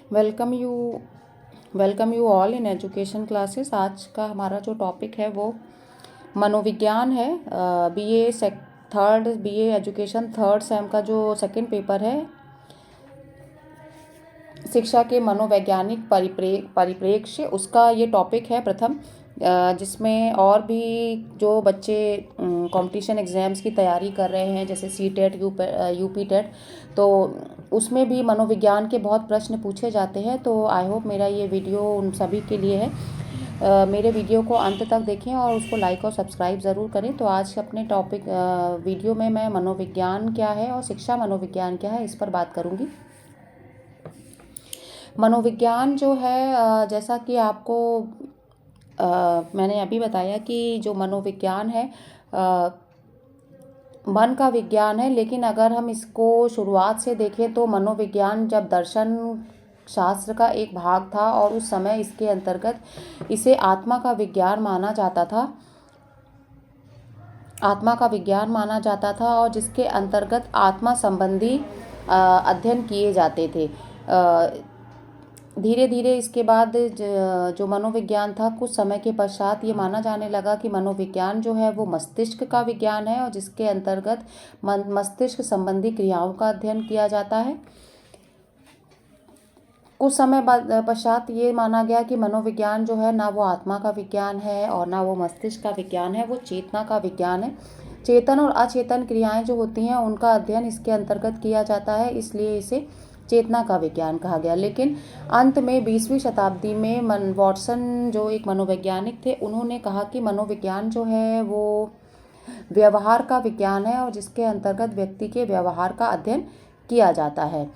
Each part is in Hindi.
Welcome you welcome you all in education classes. आज का हमारा जो टॉपिक है वो मनोविज्ञान है। बीए एजुकेशन थर्ड सेम का जो सेकंड पेपर है, शिक्षा के मनोवैज्ञानिक परिप्रेक्ष्य, उसका ये टॉपिक है प्रथम, जिसमें और भी जो बच्चे कंपटीशन एग्ज़ाम्स की तैयारी कर रहे हैं जैसे सीटेट, यूपी टेट, तो उसमें भी मनोविज्ञान के बहुत प्रश्न पूछे जाते हैं। तो आई होप मेरा ये वीडियो उन सभी के लिए है। मेरे वीडियो को अंत तक देखें और उसको लाइक और सब्सक्राइब ज़रूर करें। तो आज अपने टॉपिक वीडियो में मैं मनोविज्ञान क्या है और शिक्षा मनोविज्ञान क्या है इस पर बात करूँगी। मनोविज्ञान जो है, जैसा कि आपको मैंने अभी बताया कि जो मनोविज्ञान है मन का विज्ञान है, लेकिन अगर हम इसको शुरुआत से देखें तो मनोविज्ञान जब दर्शन शास्त्र का एक भाग था और उस समय इसके अंतर्गत इसे आत्मा का विज्ञान माना जाता था और जिसके अंतर्गत आत्मा संबंधी अध्ययन किए जाते थे। धीरे धीरे इसके बाद जो मनोविज्ञान था, कुछ समय के पश्चात ये माना जाने लगा कि मनोविज्ञान जो है वो मस्तिष्क का विज्ञान है और जिसके अंतर्गत मस्तिष्क संबंधी क्रियाओं का अध्ययन किया जाता है। कुछ समय बाद पश्चात ये माना गया कि मनोविज्ञान जो है ना वो आत्मा का विज्ञान है और ना वो मस्तिष्क का विज्ञान है, वो चेतना का विज्ञान है। चेतन और अचेतन क्रियाएं जो होती हैं उनका अध्ययन इसके अंतर्गत किया जाता है, इसलिए इसे चेतना का विज्ञान कहा गया। लेकिन अंत में 20वीं शताब्दी में वॉटसन जो एक मनोवैज्ञानिक थे, उन्होंने कहा कि मनोविज्ञान जो है वो व्यवहार का विज्ञान है और जिसके अंतर्गत व्यक्ति के व्यवहार का अध्ययन किया जाता है,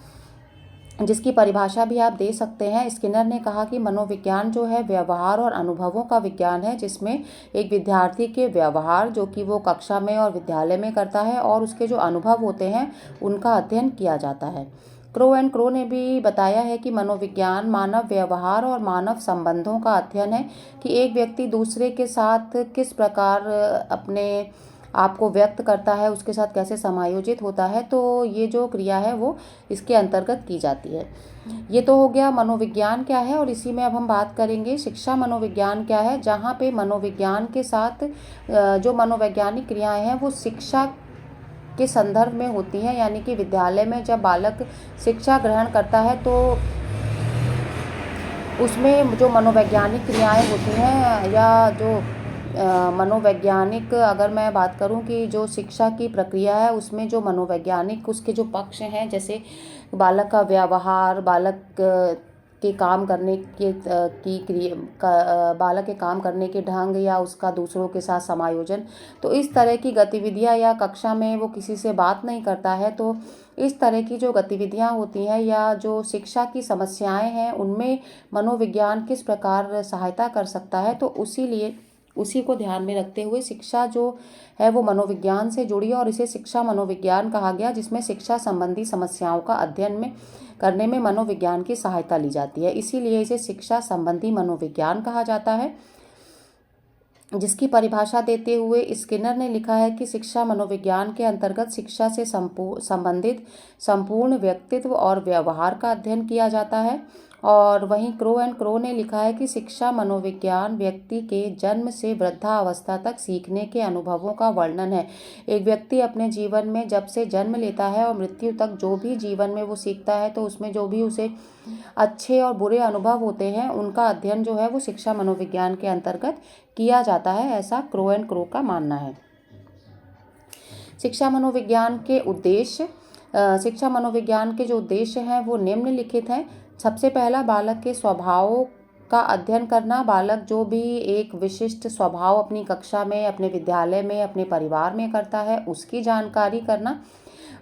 जिसकी परिभाषा भी आप दे सकते हैं। स्किनर ने कहा कि मनोविज्ञान जो है व्यवहार और अनुभवों का विज्ञान है, जिसमें एक विद्यार्थी के व्यवहार जो कि वो कक्षा में और विद्यालय में करता है और उसके जो अनुभव होते हैं उनका अध्ययन किया जाता है। क्रो ने भी बताया है कि मनोविज्ञान मानव व्यवहार और मानव संबंधों का अध्ययन है कि एक व्यक्ति दूसरे के साथ किस प्रकार अपने आप को व्यक्त करता है, उसके साथ कैसे समायोजित होता है। तो ये जो क्रिया है वो इसके अंतर्गत की जाती है। ये तो हो गया मनोविज्ञान क्या है, और इसी में अब हम बात करेंगे शिक्षा मनोविज्ञान क्या है, जहाँ पे मनोविज्ञान के साथ जो मनोवैज्ञानिक क्रियाएं हैं वो शिक्षा के संदर्भ में होती हैं। यानी कि विद्यालय में जब बालक शिक्षा ग्रहण करता है तो उसमें जो मनोवैज्ञानिक क्रियाएं होती हैं या जो मनोवैज्ञानिक, अगर मैं बात करूं कि जो शिक्षा की प्रक्रिया है उसमें जो मनोवैज्ञानिक उसके जो पक्ष हैं, जैसे बालक का व्यवहार, बालक के काम करने के बालक के काम करने के ढंग या उसका दूसरों के साथ समायोजन, तो इस तरह की गतिविधियां, या कक्षा में वो किसी से बात नहीं करता है, तो इस तरह की जो गतिविधियां होती हैं या जो शिक्षा की समस्याएं हैं उनमें मनोविज्ञान किस प्रकार सहायता कर सकता है। तो उसी को ध्यान में रखते हुए शिक्षा जो है वो मनोविज्ञान से जुड़ी और इसे शिक्षा मनोविज्ञान कहा गया, जिसमें शिक्षा संबंधी समस्याओं का अध्ययन करने में मनोविज्ञान की सहायता ली जाती है। इसीलिए इसे शिक्षा संबंधी मनोविज्ञान कहा जाता है। जिसकी परिभाषा देते हुए स्किनर ने लिखा है कि शिक्षा मनोविज्ञान के अंतर्गत शिक्षा से संबंधित संपूर्ण व्यक्तित्व और व्यवहार का अध्ययन किया जाता है। और वहीं क्रो ने लिखा है कि शिक्षा मनोविज्ञान व्यक्ति के जन्म से वृद्धावस्था तक सीखने के अनुभवों का वर्णन है। एक व्यक्ति अपने जीवन में जब से जन्म लेता है और मृत्यु तक जो भी जीवन में वो सीखता है, तो उसमें जो भी उसे अच्छे और बुरे अनुभव होते हैं उनका अध्ययन जो है वो शिक्षा मनोविज्ञान के अंतर्गत किया जाता है, ऐसा क्रो का मानना है। शिक्षा मनोविज्ञान के जो उद्देश्य हैं वो निम्नलिखित हैं। सबसे पहला, बालक के स्वभाव का अध्ययन करना। बालक जो भी एक विशिष्ट स्वभाव अपनी कक्षा में, अपने विद्यालय में, अपने परिवार में करता है, उसकी जानकारी करना।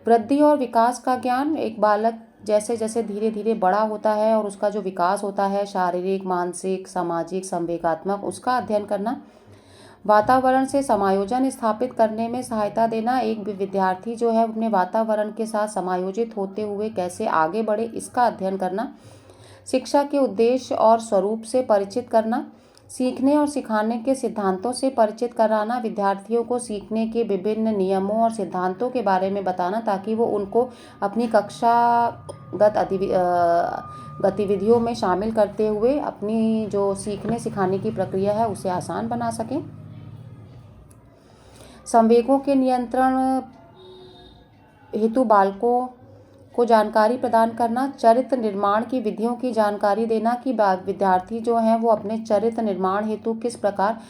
वृद्धि और विकास का ज्ञान। एक बालक जैसे जैसे धीरे धीरे बड़ा होता है और उसका जो विकास होता है शारीरिक, मानसिक, सामाजिक, संवेगात्मक, उसका अध्ययन करना। वातावरण से समायोजन स्थापित करने में सहायता देना। एक विद्यार्थी जो है अपने वातावरण के साथ समायोजित होते हुए कैसे आगे बढ़े, इसका अध्ययन करना। शिक्षा के उद्देश्य और स्वरूप से परिचित करना। सीखने और सिखाने के सिद्धांतों से परिचित कराना, विद्यार्थियों को सीखने के विभिन्न नियमों और सिद्धांतों के बारे में बताना ताकि वो उनको अपनी कक्षागत गतिविधियों में शामिल करते हुए अपनी जो सीखने सिखाने की प्रक्रिया है उसे आसान बना सकें। संवेगों के नियंत्रण हेतु बालकों को जानकारी प्रदान करना, चरित्र निर्माण की विधियों की जानकारी देना कि विद्यार्थी जो हैं वो अपने चरित्र निर्माण हेतु किस प्रकार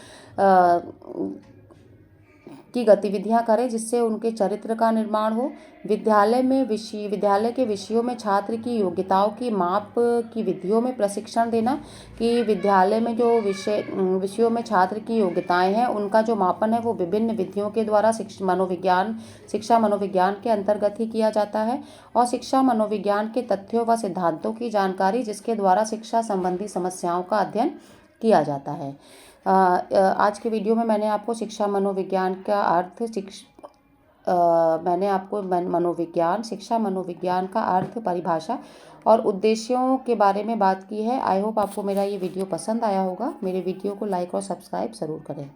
की गतिविधियां करें जिससे उनके चरित्र का निर्माण हो। विद्यालय के विषयों में छात्र की योग्यताओं की माप की विधियों में प्रशिक्षण देना कि विद्यालय में जो विषयों में छात्र की योग्यताएं हैं उनका जो मापन है वो विभिन्न विधियों के द्वारा शिक्षा मनोविज्ञान के अंतर्गत ही किया जाता है। और शिक्षा मनोविज्ञान के तथ्यों व सिद्धांतों की जानकारी जिसके द्वारा शिक्षा संबंधी समस्याओं का अध्ययन किया जाता है। आज के वीडियो में मैंने आपको शिक्षा मनोविज्ञान का अर्थ शिक्षा मनोविज्ञान का अर्थ, परिभाषा और उद्देश्यों के बारे में बात की है। आई होप आपको मेरा ये वीडियो पसंद आया होगा। मेरे वीडियो को लाइक और सब्सक्राइब ज़रूर करें।